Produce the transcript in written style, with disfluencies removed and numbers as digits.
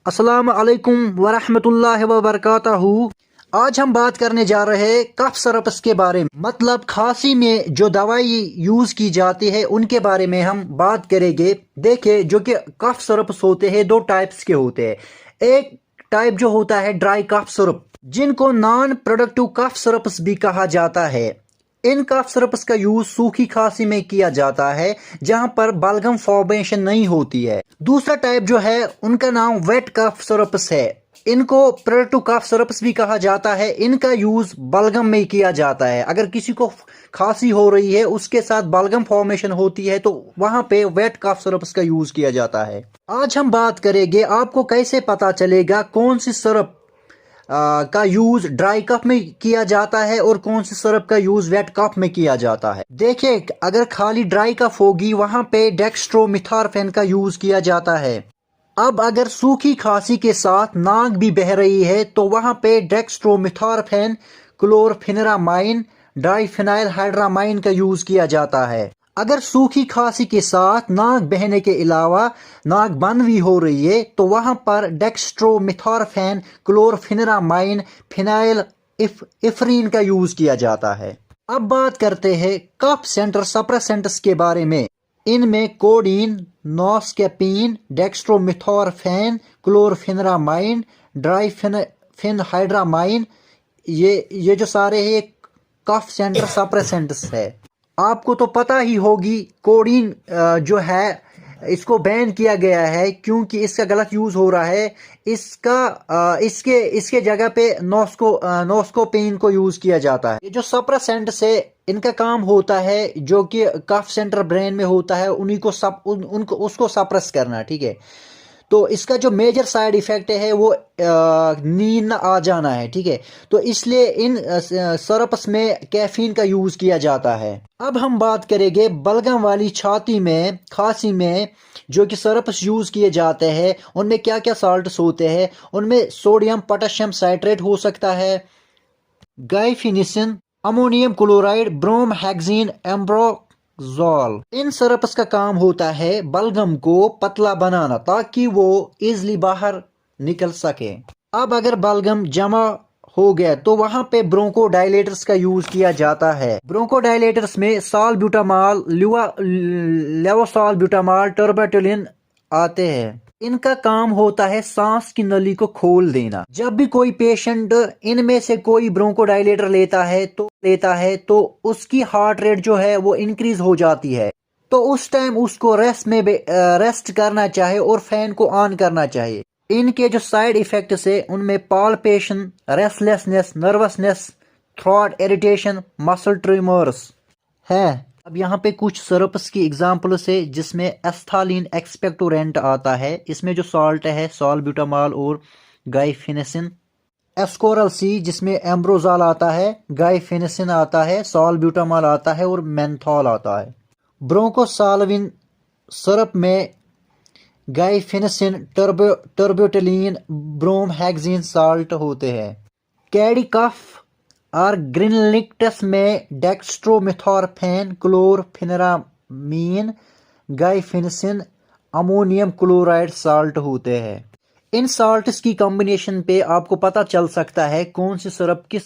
अस्सलाम अलैकुम वरहमतुल्लाहि वबरकातहू। आज हम बात करने जा रहे हैं कफ सिरप्स के बारे में, मतलब खांसी में जो दवाई यूज की जाती है उनके बारे में हम बात करेंगे। देखिए, जो कि कफ सिरप्स होते हैं दो टाइप्स के होते हैं। एक टाइप जो होता है ड्राई कफ सिरप, जिनको नॉन प्रोडक्टिव कफ सिरप्स भी कहा जाता है। इन कफ सिरप्स का यूज सूखी खांसी में किया जाता है जहां पर बलगम फॉर्मेशन नहीं होती है। दूसरा टाइप जो है उनका नाम वेट कफ सिरप्स है। इनको प्रोडक्टिव कफ सिरप्स भी कहा जाता है। इनका यूज बलगम में किया जाता है। अगर किसी को खांसी हो रही है, उसके साथ बलगम फॉर्मेशन होती है, तो वहां पे वेट कफ सिरप्स का यूज किया जाता है। आज हम बात करेंगे आपको कैसे पता चलेगा कौन सी सिरप का यूज ड्राई कप में किया जाता है और कौन सी सिरप का यूज वेट कप में किया जाता है। देखिए, अगर खाली ड्राई कप होगी वहां पे डेक्स्ट्रोमिथॉर्फेन का यूज किया जाता है। अब अगर सूखी खांसी के साथ नाक भी बह रही है तो वहां पे डेक्स्ट्रोमिथॉर्फेन, क्लोरफेनिरामाइन, डाइफेनाइल हाइड्रामाइन का यूज किया जाता है। अगर सूखी खांसी के साथ नाक बहने के अलावा नाक बंद भी हो रही है तो वहां पर डेक्स्ट्रोमिथॉर्फेन, क्लोरफेनिरामाइन, फिनाइल इफ्रीन का यूज किया जाता है। अब बात करते हैं कफ सेंटर सप्रेसेंट्स के बारे में। इनमें कोडीन, नॉस्केपीन, डेक्स्ट्रोमिथॉर्फेन, क्लोरफेनिरामाइन, डाइफेनहाइड्रामाइन, ये जो सारे हैं कफ सेंटर सप्रेसेंट्स है। आपको तो पता ही होगी कोडीन जो है इसको बैन किया गया है क्योंकि इसका गलत यूज हो रहा है। इसके जगह पे नॉस्कोपेन को यूज किया जाता है। ये जो सप्रेसेंट से इनका काम होता है, जो कि कफ सेंटर ब्रेन में होता है, उन्हीं को उनको उसको सप्रेस करना, ठीक है। तो इसका जो मेजर साइड इफेक्ट है वो नींद आ जाना है, ठीक है। तो इसलिए इन सिरप्स में कैफीन का यूज किया जाता है। अब हम बात करेंगे बलगम वाली छाती में, खांसी में जो कि सिरप्स यूज किए जाते हैं उनमें क्या क्या साल्ट्स होते हैं। उनमें सोडियम पोटेशियम साइट्रेट हो सकता है, गाइफिनिसिन, अमोनियम क्लोराइड, ब्रोमहेक्सिन, एम्ब्रोक्सोल। इन सिरप्स का काम होता है बलगम को पतला बनाना ताकि वो इजली बाहर निकल सके। अब अगर बलगम जमा हो गया तो वहां पे ब्रोंको डायलेटर्स का यूज किया जाता है। ब्रोंको डायलेटर्स में सालब्यूटामॉल, लेवोसालब्यूटामॉल, टर्बेटुलिन आते हैं। इनका काम होता है सांस की नली को खोल देना। जब भी कोई पेशेंट इनमें से कोई ब्रोंकोडायलेटर लेता है तो उसकी हार्ट रेट जो है वो इंक्रीज हो जाती है। तो उस टाइम उसको रेस्ट करना चाहिए और फैन को ऑन करना चाहिए। इनके जो साइड इफेक्ट्स है उनमें palpation, restlessness, nervousness, throat irritation, muscle trimmers है। अब यहाँ पे कुछ सिरप्स की एग्जांपल्स है जिसमें एस्थालीन एक्सपेक्टोरेंट आता है। इसमें जो सॉल्ट है सालब्यूटामॉल और गाइफिनेसिन। एस्कोरल सी जिसमें एम्ब्रोजाल आता है, गाइफिनेसिन आता है, सालब्यूटामॉल आता है और मेंथॉल आता है। ब्रोंकोसाल्विन सिरप में गाइफिनेसिन, टर्बोटलीन, ब्रोमहेक्सिन साल्ट होते हैं। कैडी कफ और ग्रिनलिक्टस में डेक्स्ट्रोमिथॉर्फेन, क्लोरफेनिरामीन, गाइफिनिसिन, अमोनियम क्लोराइड साल्ट होते हैं। इन साल्ट्स की कॉम्बिनेशन पे आपको पता चल सकता है कौन सी सिरप किस